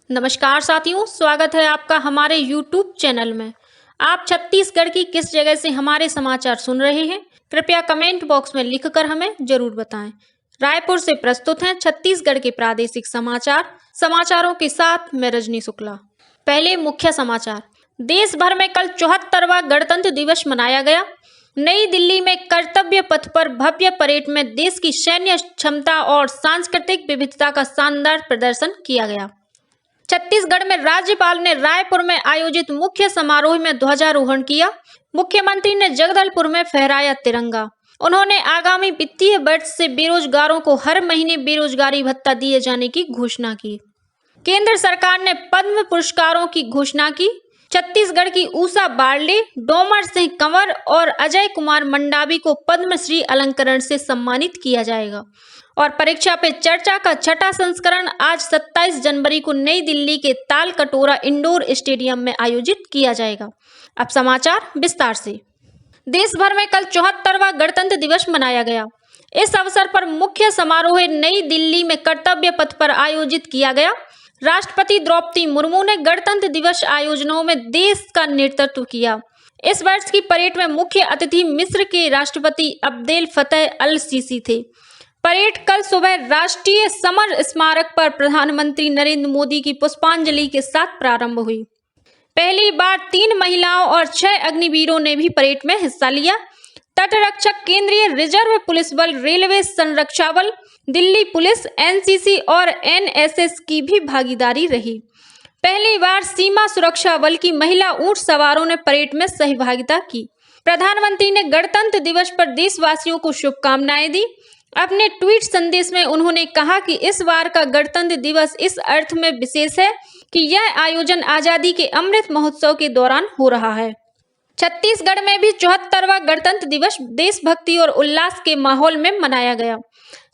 नमस्कार साथियों, स्वागत है आपका हमारे YouTube चैनल में। आप छत्तीसगढ़ की किस जगह से हमारे समाचार सुन रहे हैं, कृपया कमेंट बॉक्स में लिखकर हमें जरूर बताएं। रायपुर से प्रस्तुत हैं छत्तीसगढ़ के प्रादेशिक समाचार। समाचारों के साथ मैं रजनी शुक्ला। पहले मुख्य समाचार। देश भर में कल 74वां गणतंत्र दिवस मनाया गया। नई दिल्ली में कर्तव्य पथ पर भव्य परेड में देश की सैन्य क्षमता और सांस्कृतिक विविधता का शानदार प्रदर्शन किया गया। छत्तीसगढ़ में राज्यपाल ने रायपुर में आयोजित मुख्य समारोह में ध्वजारोहण किया। मुख्यमंत्री ने जगदलपुर में फहराया तिरंगा। उन्होंने आगामी वित्तीय वर्ष से बेरोजगारों को हर महीने बेरोजगारी भत्ता दिए जाने की घोषणा की। केंद्र सरकार ने पद्म पुरस्कारों की घोषणा की। छत्तीसगढ़ की ऊषा बारले, डोमर सिंह कंवर और अजय कुमार मंडावी को पद्मश्री अलंकरण से सम्मानित किया जाएगा। और परीक्षा पे चर्चा का छठा संस्करण आज 27 जनवरी को नई दिल्ली के ताल कटोरा इंडोर स्टेडियम में आयोजित किया जाएगा। अब समाचार विस्तार से। देश भर में कल 74वां गणतंत्र दिवस मनाया गया। इस अवसर पर मुख्य समारोह नई दिल्ली में कर्तव्य पथ पर आयोजित किया गया। राष्ट्रपति द्रौपदी मुर्मू ने गणतंत्र दिवस आयोजनों में देश का नेतृत्व किया। इस वर्ष की परेड में मुख्य अतिथि मिस्र के राष्ट्रपति अब्देल फतेह अल सीसी थे। परेड कल सुबह राष्ट्रीय समर स्मारक पर प्रधानमंत्री नरेंद्र मोदी की पुष्पांजलि के साथ प्रारंभ हुई। पहली बार 3 महिलाओं और 6 अग्निवीरों ने भी परेड में हिस्सा लिया। तटरक्षक, केंद्रीय रिजर्व पुलिस बल, रेलवे संरक्षा बल, दिल्ली पुलिस, एनसीसी और एनएसएस की भी भागीदारी रही। पहली बार सीमा सुरक्षा बल की महिला ऊंट सवारों ने परेड में सहभागिता की। प्रधानमंत्री ने गणतंत्र दिवस पर देशवासियों को शुभकामनाएं दी। अपने ट्वीट संदेश में उन्होंने कहा कि इस बार का गणतंत्र दिवस इस अर्थ में विशेष है कि यह आयोजन आजादी के अमृत महोत्सव के दौरान हो रहा है। छत्तीसगढ़ में भी 74वां गणतंत्र दिवस देशभक्ति और उल्लास के माहौल में मनाया गया।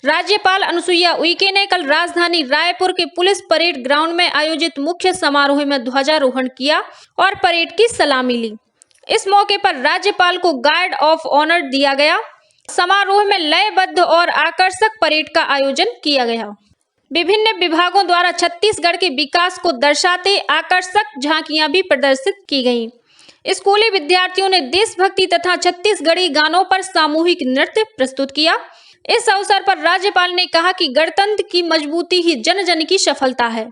राज्यपाल अनुसुईया उइके ने कल राजधानी रायपुर के पुलिस परेड ग्राउंड में आयोजित मुख्य समारोह में ध्वजारोहण किया और परेड की सलामी ली। इस मौके पर राज्यपाल को गार्ड ऑफ ऑनर दिया गया। समारोह में लयबद्ध और आकर्षक परेड का आयोजन किया गया। विभिन्न विभागों द्वारा छत्तीसगढ़ के विकास को दर्शाते आकर्षक झांकियां भी प्रदर्शित की गईं। स्कूली विद्यार्थियों ने देशभक्ति तथा छत्तीसगढ़ी गानों पर सामूहिक नृत्य प्रस्तुत किया। इस अवसर पर राज्यपाल ने कहा कि गणतंत्र की मजबूती ही जन जन की सफलता है।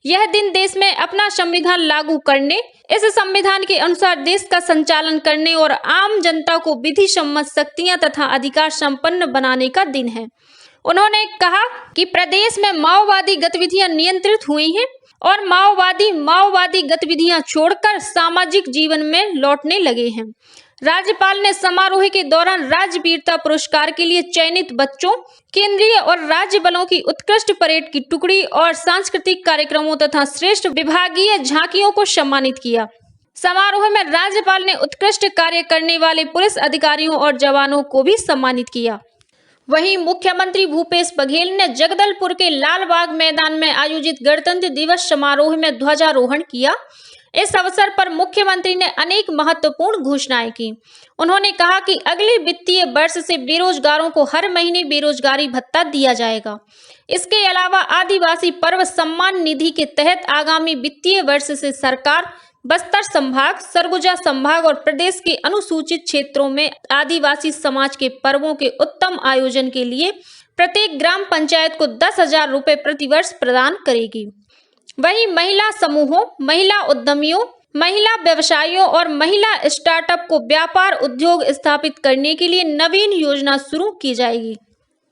यह दिन देश में अपना संविधान लागू करने, इस संविधान के अनुसार देश का संचालन करने और आम जनता को विधि सम्मत शक्तियां तथा अधिकार संपन्न बनाने का दिन है। उन्होंने कहा कि प्रदेश में माओवादी गतिविधियां नियंत्रित हुई हैं और माओवादी गतिविधियां छोड़कर सामाजिक जीवन में लौटने लगे हैं। राज्यपाल ने समारोह के दौरान राज्य वीरता पुरस्कार के लिए चयनित बच्चों, केंद्रीय और राज्य बलों की उत्कृष्ट परेड की टुकड़ी और सांस्कृतिक कार्यक्रमों तथा श्रेष्ठ विभागीय झांकियों को सम्मानित किया। समारोह में राज्यपाल ने उत्कृष्ट कार्य करने वाले पुलिस अधिकारियों और जवानों को भी सम्मानित किया। वहीं मुख्यमंत्री भूपेश बघेल ने जगदलपुर के लालबाग मैदान में आयोजित गणतंत्र दिवस समारोह में ध्वजारोहण किया। इस अवसर पर मुख्यमंत्री ने अनेक महत्वपूर्ण घोषणाएं की। उन्होंने कहा कि अगले वित्तीय वर्ष से बेरोजगारों को हर महीने बेरोजगारी भत्ता दिया जाएगा। इसके अलावा आदिवासी पर्व सम्मान निधि के तहत आगामी वित्तीय वर्ष से सरकार बस्तर संभाग, सरगुजा संभाग और प्रदेश के अनुसूचित क्षेत्रों में आदिवासी समाज के पर्वों के उत्तम आयोजन के लिए प्रत्येक ग्राम पंचायत को 10,000 रुपए प्रतिवर्ष प्रदान करेगी। वहीं महिला समूहों, महिला उद्यमियों, महिला व्यवसायियों और महिला स्टार्टअप को व्यापार उद्योग स्थापित करने के लिए नवीन योजना शुरू की जाएगी।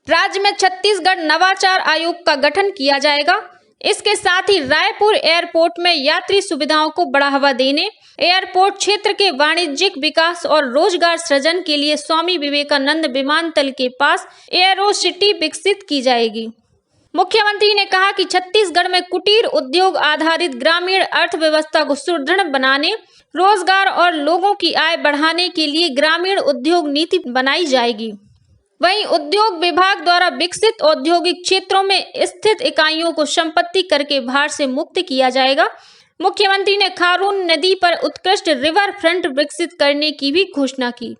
राज्य में छत्तीसगढ़ नवाचार आयोग का गठन किया जाएगा। इसके साथ ही रायपुर एयरपोर्ट में यात्री सुविधाओं को बढ़ावा देने, एयरपोर्ट क्षेत्र के वाणिज्यिक विकास और रोजगार सृजन के लिए स्वामी विवेकानंद विमानतल के पास एयरो सिटी विकसित की जाएगी। मुख्यमंत्री ने कहा कि छत्तीसगढ़ में कुटीर उद्योग आधारित ग्रामीण अर्थव्यवस्था को सुदृढ़ बनाने, रोजगार और लोगों की आय बढ़ाने के लिए ग्रामीण उद्योग नीति बनाई जाएगी। वहीं उद्योग विभाग द्वारा विकसित औद्योगिक क्षेत्रों में स्थित इकाइयों को संपत्ति कर के भार से मुक्त किया जाएगा। मुख्यमंत्री ने खारून नदी पर उत्कृष्ट रिवर फ्रंट विकसित करने की भी घोषणा की।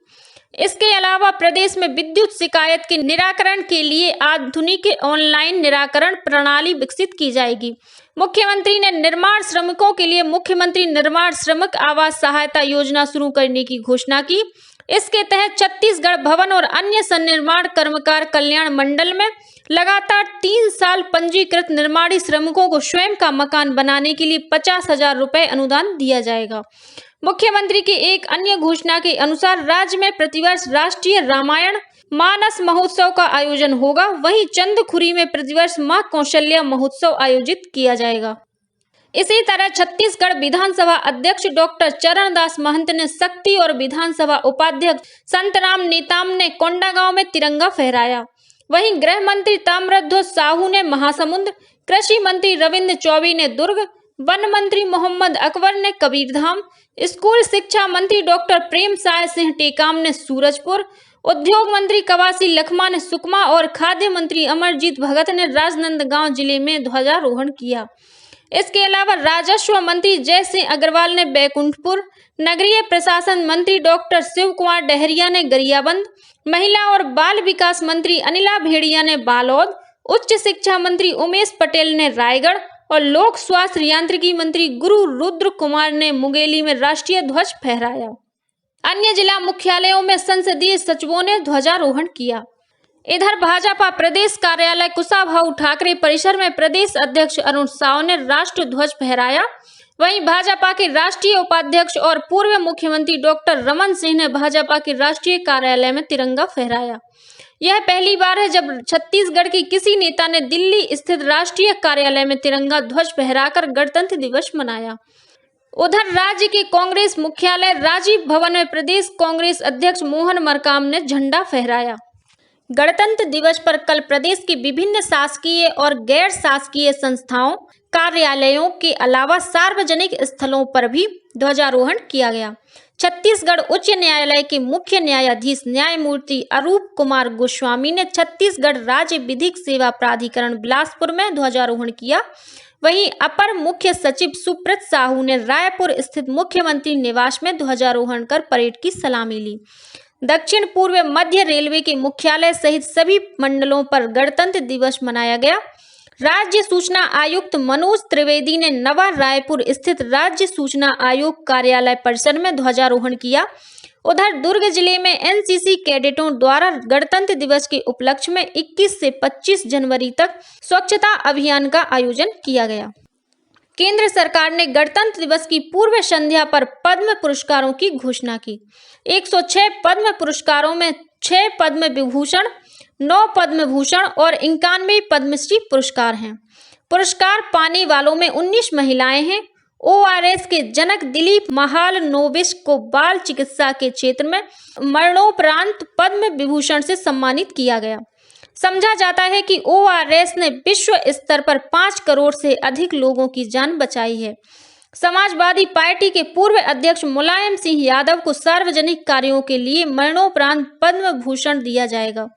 इसके अलावा प्रदेश में विद्युत शिकायत के निराकरण के लिए आधुनिक ऑनलाइन निराकरण प्रणाली विकसित की जाएगी। मुख्यमंत्री ने निर्माण श्रमिकों के लिए मुख्यमंत्री निर्माण श्रमिक आवास सहायता योजना शुरू करने की घोषणा की। इसके तहत छत्तीसगढ़ भवन और अन्य सन्निर्माण कर्मकार कल्याण मंडल में लगातार 3 साल पंजीकृत निर्माणी श्रमिकों को स्वयं का मकान बनाने के लिए 50,000 रुपए अनुदान दिया जाएगा। मुख्यमंत्री की एक अन्य घोषणा के अनुसार राज्य में प्रतिवर्ष राष्ट्रीय रामायण मानस महोत्सव का आयोजन होगा। वहीं चंदखुरी में प्रतिवर्ष मां कौशल्या महोत्सव आयोजित किया जाएगा। इसी तरह छत्तीसगढ़ विधानसभा अध्यक्ष डॉक्टर चरणदास महंत ने शक्ति और विधानसभा उपाध्यक्ष संतराम नेताम ने कोंडागांव में तिरंगा फहराया। वहीं गृह मंत्री ताम्रध्वज साहू ने महासमुंद, कृषि मंत्री रविंद्र चौबे ने दुर्ग, वन मंत्री मोहम्मद अकबर ने कबीरधाम, स्कूल शिक्षा मंत्री डॉक्टर प्रेम साय सिंह टेकाम ने सूरजपुर, उद्योग मंत्री कवासी लखमा ने सुकमा और खाद्य मंत्री अमरजीत भगत ने राजनांदगांव जिले में ध्वजारोहण किया। इसके अलावा राजस्व मंत्री जय सिंह अग्रवाल ने बैकुंठपुर, नगरीय प्रशासन मंत्री डॉक्टर शिव कुमार डहरिया ने गरियाबंद, महिला और बाल विकास मंत्री अनिला भेड़िया ने बालोद, उच्च शिक्षा मंत्री उमेश पटेल ने रायगढ़ और लोक स्वास्थ्य यांत्रिकी मंत्री गुरु रुद्र कुमार ने मुंगेली में राष्ट्रीय ध्वज फहराया। अन्य जिला मुख्यालयों में संसदीय सचिवों ने ध्वजारोहण किया। इधर भाजपा प्रदेश कार्यालय कुशाभाऊ ठाकरे परिसर में प्रदेश अध्यक्ष अरुण साव ने राष्ट्र ध्वज फहराया। वहीं भाजपा के राष्ट्रीय उपाध्यक्ष और पूर्व मुख्यमंत्री डॉक्टर रमन सिंह ने भाजपा के राष्ट्रीय कार्यालय में तिरंगा फहराया। यह पहली बार है जब छत्तीसगढ़ के किसी नेता ने दिल्ली स्थित राष्ट्रीय कार्यालय में तिरंगा ध्वज फहराकर गणतंत्र दिवस मनाया। उधर राज्य के कांग्रेस मुख्यालय राजीव भवन में प्रदेश कांग्रेस अध्यक्ष मोहन मरकाम ने झंडा फहराया। गणतंत्र दिवस पर कल प्रदेश के विभिन्न शासकीय और गैर शासकीय संस्थाओं, कार्यालयों के अलावा सार्वजनिक स्थलों पर भी ध्वजारोहण किया गया। छत्तीसगढ़ उच्च न्यायालय के मुख्य न्यायाधीश न्यायमूर्ति अरूप कुमार गोस्वामी ने छत्तीसगढ़ राज्य विधिक सेवा प्राधिकरण बिलासपुर में ध्वजारोहण किया। वहीं अपर मुख्य सचिव सुब्रत साहू ने रायपुर स्थित मुख्यमंत्री निवास में ध्वजारोहण कर परेड की सलामी ली। दक्षिण पूर्व मध्य रेलवे के मुख्यालय सहित सभी मंडलों पर गणतंत्र दिवस मनाया गया। राज्य सूचना आयुक्त मनोज त्रिवेदी ने नवा रायपुर स्थित राज्य सूचना आयोग कार्यालय परिसर में ध्वजारोहण किया। उधर दुर्ग जिले में एनसीसी कैडेटों द्वारा गणतंत्र दिवस के उपलक्ष्य में 21 से 25 जनवरी तक स्वच्छता अभियान का आयोजन किया गया। केंद्र सरकार ने गणतंत्र दिवस की पूर्व संध्या पर पद्म पुरस्कारों की घोषणा की। 106 पद्म पुरस्कारों में 6 पद्म विभूषण, 9 पद्म भूषण और 91 पद्मश्री पुरस्कार हैं। पुरस्कार पाने वालों में 19 महिलाएं हैं। ओआरएस के जनक दिलीप महालनोबिस को बाल चिकित्सा के क्षेत्र में मरणोपरांत पद्म विभूषण से सम्मानित किया गया। समझा जाता है कि ओआरएस ने विश्व स्तर पर 5 करोड़ से अधिक लोगों की जान बचाई है। समाजवादी पार्टी के पूर्व अध्यक्ष मुलायम सिंह यादव को सार्वजनिक कार्यों के लिए मरणोपरांत पद्म भूषण दिया जाएगा।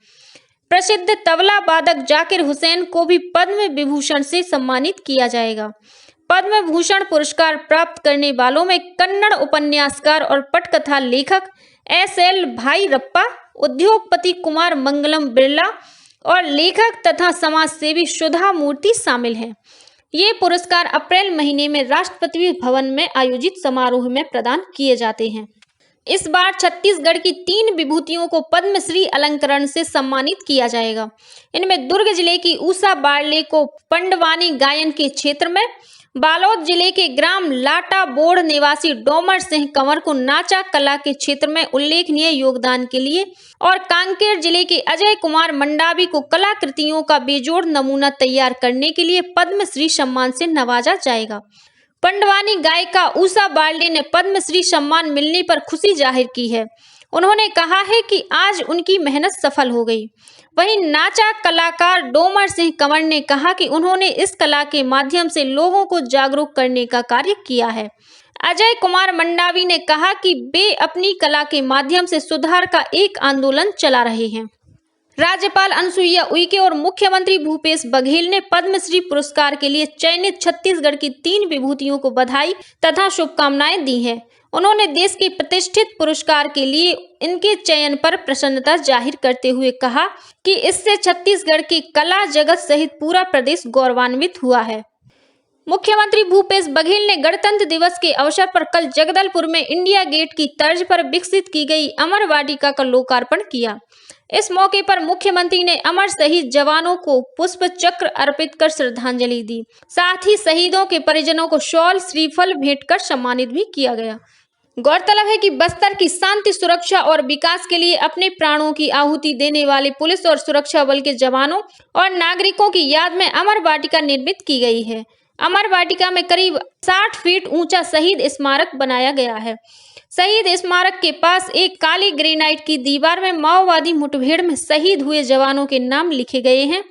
प्रसिद्ध तबला वादक जाकिर हुसैन को भी पद्म विभूषण से सम्मानित किया जाएगा। पद्म भूषण पुरस्कार प्राप्त करने वालों में कन्नड़ उपन्यासकार और पटकथा लेखक एसएल भाईरप्पा, उद्योगपति कुमार मंगलम बिरला और लेखक तथा समाजसेवी सुधा मूर्ति शामिल हैं। ये पुरस्कार अप्रैल महीने में राष्ट्रपति भवन में आयोजित समारोह में प्रदान किए जाते हैं। इस बार छत्तीसगढ़ की 3 विभूतियों को पद्मश्री अलंकरण से सम्मानित किया जाएगा। इनमें दुर्ग जिले की उषा बारले को पंडवानी गायन के क्षेत्र में, बालोद जिले के ग्राम लाटा बोड़ निवासी डोमर सिंह कंवर को नाचा कला के क्षेत्र में उल्लेखनीय योगदान के लिए और कांकेर जिले के अजय कुमार मंडावी को कलाकृतियों का बेजोड़ नमूना तैयार करने के लिए पद्मश्री सम्मान से नवाजा जाएगा। पंडवानी गायिका उषा बारले ने पद्मश्री सम्मान मिलने पर खुशी जाहिर की है। उन्होंने कहा है कि आज उनकी मेहनत सफल हो गई। वहीं नाचा कलाकार डोमर सिंह कंवर ने कहा कि उन्होंने इस कला के माध्यम से लोगों को जागरूक करने का कार्य किया है। अजय कुमार मंडावी ने कहा कि वे अपनी कला के माध्यम से सुधार का एक आंदोलन चला रहे हैं। राज्यपाल अनुसुईया उइके और मुख्यमंत्री भूपेश बघेल ने पद्मश्री पुरस्कार के लिए चयनित छत्तीसगढ़ की 3 विभूतियों को बधाई तथा शुभकामनाएं दी हैं। उन्होंने देश के प्रतिष्ठित पुरस्कार के लिए इनके चयन पर प्रसन्नता जाहिर करते हुए कहा कि इससे छत्तीसगढ़ के कला जगत सहित पूरा प्रदेश गौरवान्वित हुआ है। मुख्यमंत्री भूपेश बघेल ने गणतंत्र दिवस के अवसर पर कल जगदलपुर में इंडिया गेट की तर्ज पर विकसित की गई अमर वाटिका का लोकार्पण किया। इस मौके पर मुख्यमंत्री ने अमर शहीद जवानों को पुष्प चक्र अर्पित कर श्रद्धांजलि दी। साथ ही शहीदों के परिजनों को शॉल श्रीफल भेंट कर सम्मानित भी किया गया। गौरतलब है कि बस्तर की शांति, सुरक्षा और विकास के लिए अपने प्राणों की आहुति देने वाले पुलिस और सुरक्षा बल के जवानों और नागरिकों की याद में अमर वाटिका निर्मित की गई है। अमर वाटिका में करीब 60 फीट ऊंचा शहीद स्मारक बनाया गया है। शहीद स्मारक के पास एक काली ग्रेनाइट की दीवार में माओवादी मुठभेड़ में शहीद हुए जवानों के नाम लिखे गए हैं।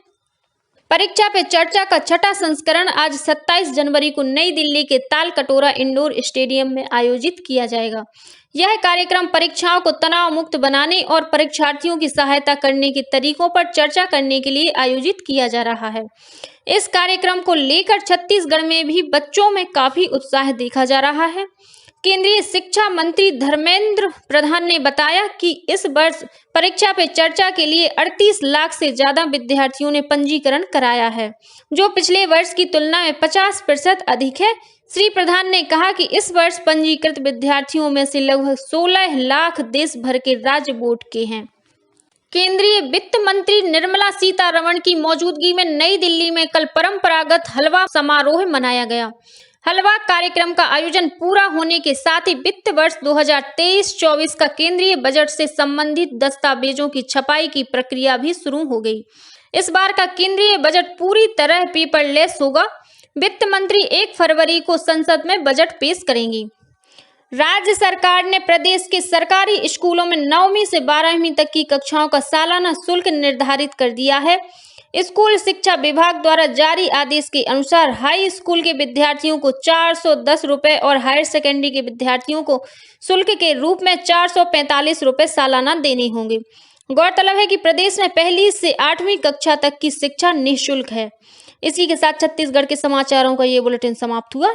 परीक्षा पे चर्चा का 6ठा संस्करण आज 27 जनवरी को नई दिल्ली के तालकटोरा इंडोर स्टेडियम में आयोजित किया जाएगा। यह कार्यक्रम परीक्षाओं को तनाव मुक्त बनाने और परीक्षार्थियों की सहायता करने के तरीकों पर चर्चा करने के लिए आयोजित किया जा रहा है। इस कार्यक्रम को लेकर छत्तीसगढ़ में भी बच्चों में काफी उत्साह देखा जा रहा है। केंद्रीय शिक्षा मंत्री धर्मेंद्र प्रधान ने बताया कि इस वर्ष परीक्षा पे चर्चा के लिए 38 लाख से ज्यादा विद्यार्थियों ने पंजीकरण कराया है, जो पिछले वर्ष की तुलना में 50% अधिक है। श्री प्रधान ने कहा कि इस वर्ष पंजीकृत विद्यार्थियों में से लगभग 16 लाख देश भर के राज्य बोर्ड के हैं। केंद्रीय वित्त मंत्री निर्मला सीतारमण की मौजूदगी में नई दिल्ली में कल परंपरागत हलवा समारोह मनाया गया। हलवा कार्यक्रम का आयोजन पूरा होने के साथ ही वित्त वर्ष 2023-24 का केंद्रीय बजट से संबंधित दस्तावेजों की छपाई की प्रक्रिया भी शुरू हो गई। इस बार का केंद्रीय बजट पूरी तरह पेपरलेस होगा। वित्त मंत्री 1 फरवरी को संसद में बजट पेश करेंगी। राज्य सरकार ने प्रदेश के सरकारी स्कूलों में 9वीं से 12वीं तक की कक्षाओं का सालाना शुल्क निर्धारित कर दिया है। स्कूल शिक्षा विभाग द्वारा जारी आदेश के अनुसार हाई स्कूल के विद्यार्थियों को 410 रुपये और हायर सेकेंडरी के विद्यार्थियों को शुल्क के रूप में 445 रुपये सालाना देने होंगे। गौरतलब है कि प्रदेश में 1ली से 8वीं कक्षा तक की शिक्षा निःशुल्क है। इसी के साथ छत्तीसगढ़ के समाचारों का ये बुलेटिन समाप्त हुआ।